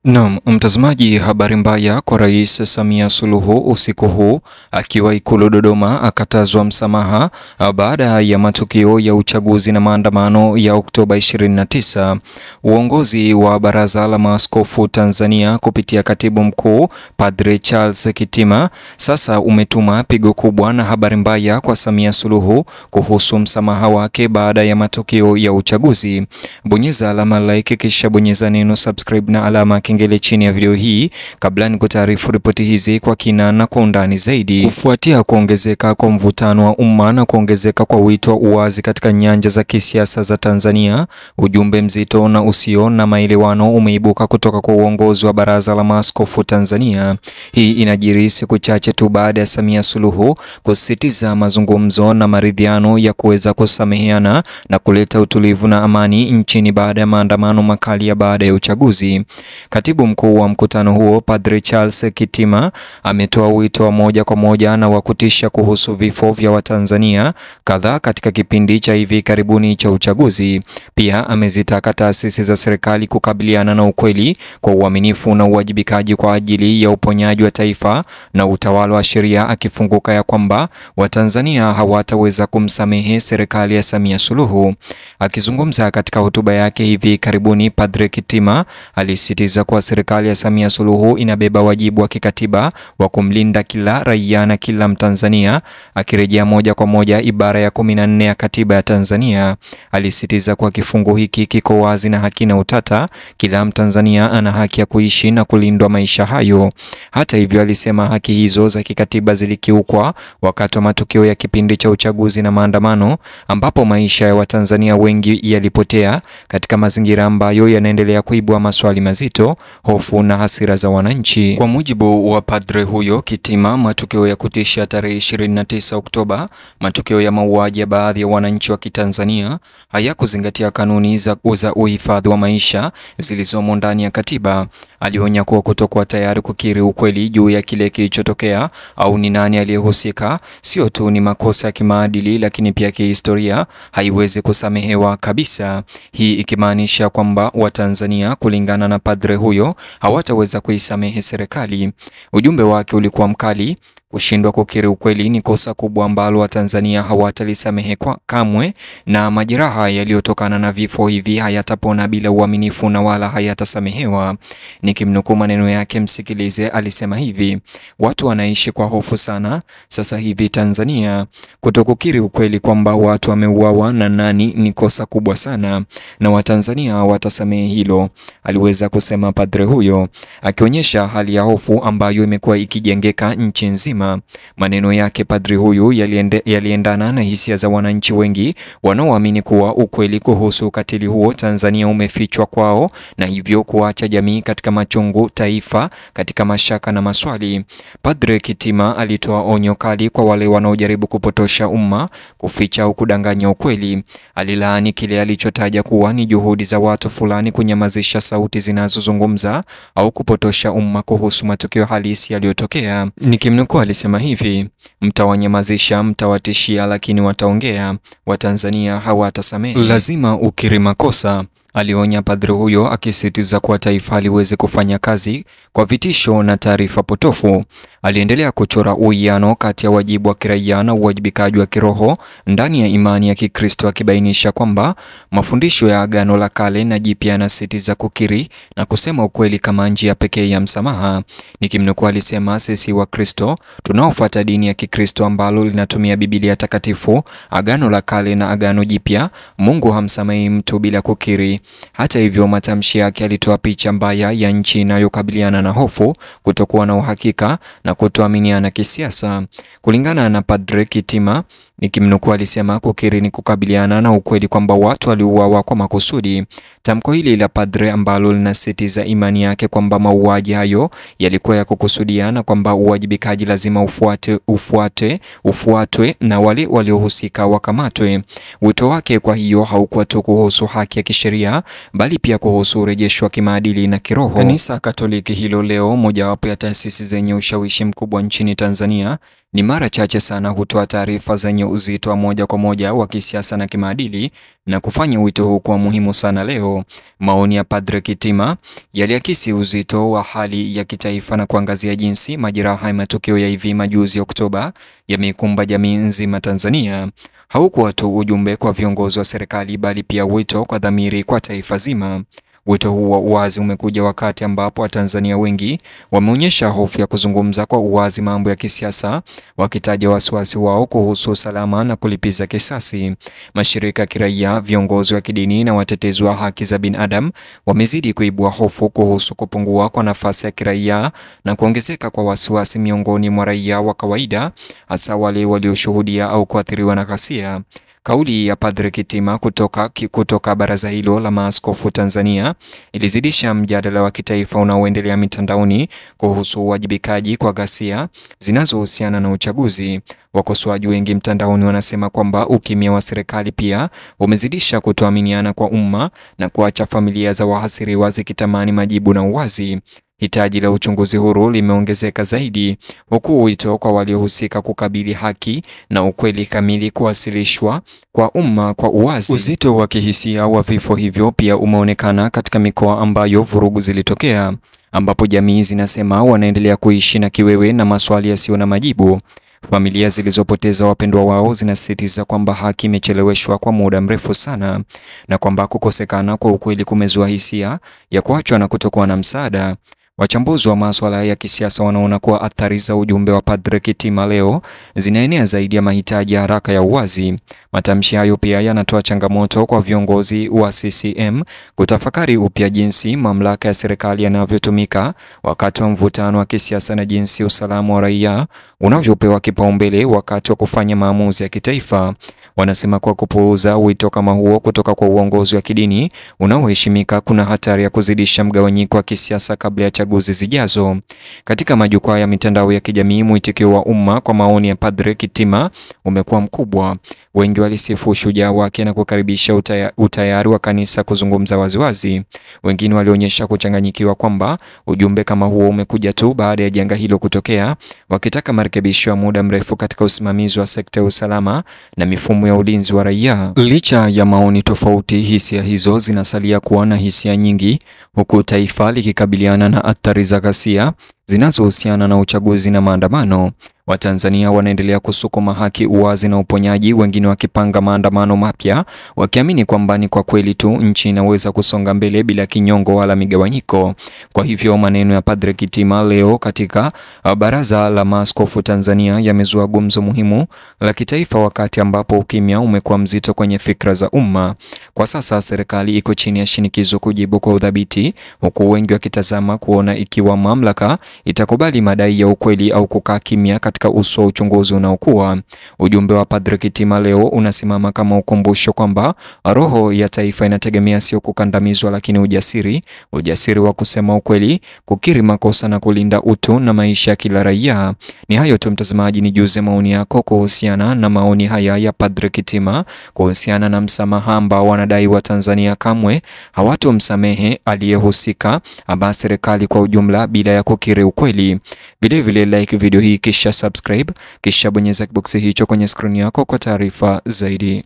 Naam, mtazamaji, habari mbaya kwa Rais Samia Suluhu usiku huu akiwa Ikulu Dodoma akatazwa msamaha baada ya matukio ya uchaguzi na maandamano ya Oktoba 29. Uongozi wa Baraza la Maaskofu Tanzania kupitia Katibu Mkuu Padre Charles Kitima sasa umetuma pigo kubwa na habari mbaya kwa Samia Suluhu kuhusu msamaha wake baada ya matukio ya uchaguzi. Bonyeza alama like kisha bonyeza neno subscribe na alama kengele chini ya video hii kabla nikutaarifu ripoti hizi kwa kina na kwa undani zaidi. Kufuatia kuongezeka kwa mvutano wa umma na kuongezeka kwa wito wa uwazi katika nyanja za kisiasa za Tanzania, ujumbe mzito na usio na maelewano umeibuka kutoka kwa uongozi wa Baraza la Maaskofu Tanzania. Hii inajiri siku chache tu baada ya Samia Suluhu kusisitiza mazungumzo na maridhiano ya kuweza kusameheana na kuleta utulivu na amani nchini baada ya maandamano makali ya baada ya uchaguzi. Katibu mkuu wa mkutano huo Padre Charles Kitima ametoa wito wa moja kwa moja na wa kutisha kuhusu vifo vya Watanzania kadhaa katika kipindi cha hivi karibuni cha uchaguzi. Pia amezitaka taasisi za serikali kukabiliana na ukweli kwa uaminifu na uwajibikaji kwa ajili ya uponyaji wa taifa na utawala wa sheria, akifunguka ya kwamba Watanzania hawataweza kumsamehe serikali ya Samia Suluhu. Akizungumza katika hotuba yake hivi karibuni, Padre Kitima alisisitiza kuwa serikali ya Samia Suluhu inabeba wajibu wa kikatiba wa kumlinda kila raia na kila Mtanzania, akirejea moja kwa moja ibara ya 14 ya katiba ya Tanzania. Alisisitiza kuwa kifungu hiki kiko wazi na hakina utata. Kila Mtanzania ana haki ya kuishi na kulindwa maisha hayo. Hata hivyo, alisema haki hizo za kikatiba zilikiukwa wakati wa matukio ya kipindi cha uchaguzi na maandamano, ambapo maisha ya Watanzania wengi yalipotea katika mazingira ambayo yanaendelea kuibua maswali mazito, hofu na hasira za wananchi. Kwa mujibu wa padre huyo Kitima, matukio ya kutisha tarehe 29 Oktoba, matukio ya mauaji ya baadhi ya wananchi wa Kitanzania hayakuzingatia kanuni za uhifadhi wa maisha zilizomo ndani ya katiba. Alionya kuwa kutokuwa tayari kukiri ukweli juu ya kile kilichotokea au ni nani aliyehusika sio tu ni makosa ya kimaadili, lakini pia kihistoria haiwezi kusamehewa kabisa. Hii ikimaanisha kwamba Watanzania, kulingana na padre huyo, hawataweza kuisamehe serikali. Ujumbe wake ulikuwa mkali: kushindwa kukiri ukweli ni kosa kubwa ambalo Watanzania hawatalisamehe kamwe, na majeraha yaliyotokana na vifo hivi hayatapona bila uaminifu na wala hayatasamehewa. Nikimnukuu maneno yake, msikilize, alisema hivi: watu wanaishi kwa hofu sana sasa hivi Tanzania. Kutokukiri ukweli kwamba watu wameuawa na nani ni kosa kubwa sana, na Watanzania hawatasamehe hilo, aliweza kusema padre huyo, akionyesha hali ya hofu ambayo imekuwa ikijengeka nchi nzima. Maneno yake padri huyu yaliendana na hisia za wananchi wengi wanaoamini kuwa ukweli kuhusu ukatili huo Tanzania umefichwa kwao, na hivyo kuacha jamii katika machungu, taifa katika mashaka na maswali. Padre Kitima alitoa onyo kali kwa wale wanaojaribu kupotosha umma, kuficha au kudanganya ukweli. Alilaani kile alichotaja kuwa ni juhudi za watu fulani kunyamazisha sauti zinazozungumza au kupotosha umma kuhusu matukio halisi yaliyotokea. Nikimnukuu, alisema hivi: mtawanyamazisha, mtawatishia, lakini wataongea. Watanzania hawatasamehe. Lazima ukiri makosa, alionya padri huyo, akisisitiza kuwa taifa haliwezi kufanya kazi kwa vitisho na taarifa potofu. Aliendelea kuchora uwiano kati ya wajibu wa kiraia na uwajibikaji wa kiroho ndani ya imani ya Kikristo, akibainisha kwamba mafundisho ya Agano la Kale na Jipya yanasisitiza kukiri na kusema ukweli kama njia pekee ya msamaha. Nikimnukuu, alisema, sisi wa Kristo tunaofuata dini ya Kikristo ambalo linatumia Biblia takatifu, Agano la Kale na Agano Jipya, Mungu hamsamehi mtu bila kukiri. Hata hivyo, matamshi yake alitoa picha mbaya ya nchi inayokabiliana na hofu, kutokuwa na uhakika na kutoaminiana kisiasa. Kulingana na Padre Kitima, nikimnukuu, alisema kukiri ni kukabiliana na ukweli kwamba watu waliuawa kwa makusudi. Tamko hili la padre ambalo linasisitiza imani yake kwamba mauaji hayo yalikuwa ya kukusudia na kwamba uwajibikaji lazima ufuatwe na wale waliohusika wakamatwe. Wito wake kwa hiyo haukuwa tu kuhusu haki ya kisheria, bali pia kuhusu urejesho wa kimaadili na kiroho. Kanisa Katoliki hilo leo, mojawapo ya taasisi zenye ushawishi mkubwa nchini Tanzania, ni mara chache sana hutoa taarifa zenye uzito wa moja kwa moja wa kisiasa na kimaadili na kufanya wito huu kuwa muhimu sana leo. Maoni ya Padre Kitima yaliakisi uzito wa hali ya kitaifa na kuangazia jinsi majeraha ya matukio ya hivi majuzi Oktoba yameikumba jamii nzima Tanzania. Haukuwa tu ujumbe kwa viongozi wa serikali bali pia wito kwa dhamiri kwa taifa zima. Wito huu wa uwazi umekuja wakati ambapo Watanzania wengi wameonyesha hofu ya kuzungumza kwa uwazi mambo ya kisiasa, wakitaja wasiwasi wao kuhusu usalama na kulipiza kisasi. Mashirika ya kiraia, viongozi wa kidini na watetezi wa haki za binadamu wamezidi kuibua hofu kuhusu kupungua kwa nafasi ya kiraia na kuongezeka kwa wasiwasi miongoni mwa raia wa kawaida, hasa wale walioshuhudia au kuathiriwa na ghasia. Kauli ya Padre Kitima kutoka baraza hilo la maaskofu Tanzania ilizidisha mjadala wa kitaifa unaoendelea mitandaoni kuhusu uwajibikaji kwa ghasia zinazohusiana na uchaguzi. Wakosoaji wengi mtandaoni wanasema kwamba ukimya wa serikali pia umezidisha kutoaminiana kwa umma na kuacha familia za wahasiriwa zikitamani majibu na uwazi. Hitaji la uchunguzi huru limeongezeka zaidi, huku wito kwa waliohusika kukabili haki na ukweli kamili kuwasilishwa kwa umma kwa uwazi. Uzito wa kihisia wa vifo hivyo pia umeonekana katika mikoa ambayo vurugu zilitokea, ambapo jamii zinasema wanaendelea kuishi na kiwewe na maswali yasiyo na majibu. Familia zilizopoteza wapendwa wao zinasisitiza kwamba haki imecheleweshwa kwa muda mrefu sana na kwamba kukosekana kwa ukweli kumezua hisia ya kuachwa na kutokuwa na msaada. Wachambuzi wa masuala ya kisiasa wanaona kuwa athari za ujumbe wa Padre Kitima leo zinaenea zaidi ya mahitaji ya haraka ya uwazi. Matamshi hayo pia yanatoa changamoto kwa viongozi wa CCM kutafakari upya jinsi mamlaka ya serikali yanavyotumika wakati wa mvutano wa kisiasa na jinsi usalama wa raia unavyopewa kipaumbele wakati wa kufanya maamuzi ya kitaifa. Wanasema kwa kupuuza wito kama huo kutoka kwa uongozi wa kidini unaoheshimika kuna hatari ya kuzidisha mgawanyiko wa kisiasa kabla ya chaguzi zijazo. Katika majukwaa ya mitandao ya kijamii, mwitikio wa umma kwa maoni ya Padre Kitima umekuwa mkubwa. Wengi walisifu ushujaa wake na kukaribisha utayari wa kanisa kuzungumza waziwazi. Wengine walionyesha kuchanganyikiwa kwamba ujumbe kama huo umekuja tu baada ya janga hilo kutokea, wakitaka marekebisho ya muda mrefu katika usimamizi wa sekta ya usalama na mifumo ya ulinzi wa raia. Licha ya maoni tofauti, hisia hizo zinasalia kuwa na hisia nyingi, huku taifa likikabiliana na athari za ghasia zinazohusiana na uchaguzi na maandamano. Watanzania wanaendelea kusukuma haki, uwazi na uponyaji, wengine wakipanga maandamano mapya, wakiamini kwamba ni kwa kweli tu nchi inaweza kusonga mbele bila kinyongo wala migawanyiko. Kwa hivyo maneno ya Padre Kitima leo katika baraza la maaskofu Tanzania yamezua gumzo muhimu la kitaifa, wakati ambapo ukimya umekuwa mzito kwenye fikra za umma. Kwa sasa serikali iko chini ya shinikizo kujibu kwa udhabiti, huku wengi wakitazama kuona ikiwa mamlaka itakubali madai ya ukweli au kukaa kimya katika uso wa uchunguzi unaokuwa. Ujumbe wa Padre Kitima leo unasimama kama ukumbusho kwamba roho ya taifa inategemea sio kukandamizwa, lakini ujasiri wa kusema ukweli, kukiri makosa na kulinda utu na maisha ya kila raia. Ni hayo tu mtazamaji, nijuze maoni yako kuhusiana na maoni haya ya Padre Kitima kuhusiana na msamaha ambao wanadai wa Tanzania kamwe hawatomsamehe aliyehusika ama serikali kwa ujumla bila ya kukiri ukweli. Vile like video hii kisha subscribe, kisha bonyeza kiboksi hicho kwenye screen yako kwa taarifa zaidi.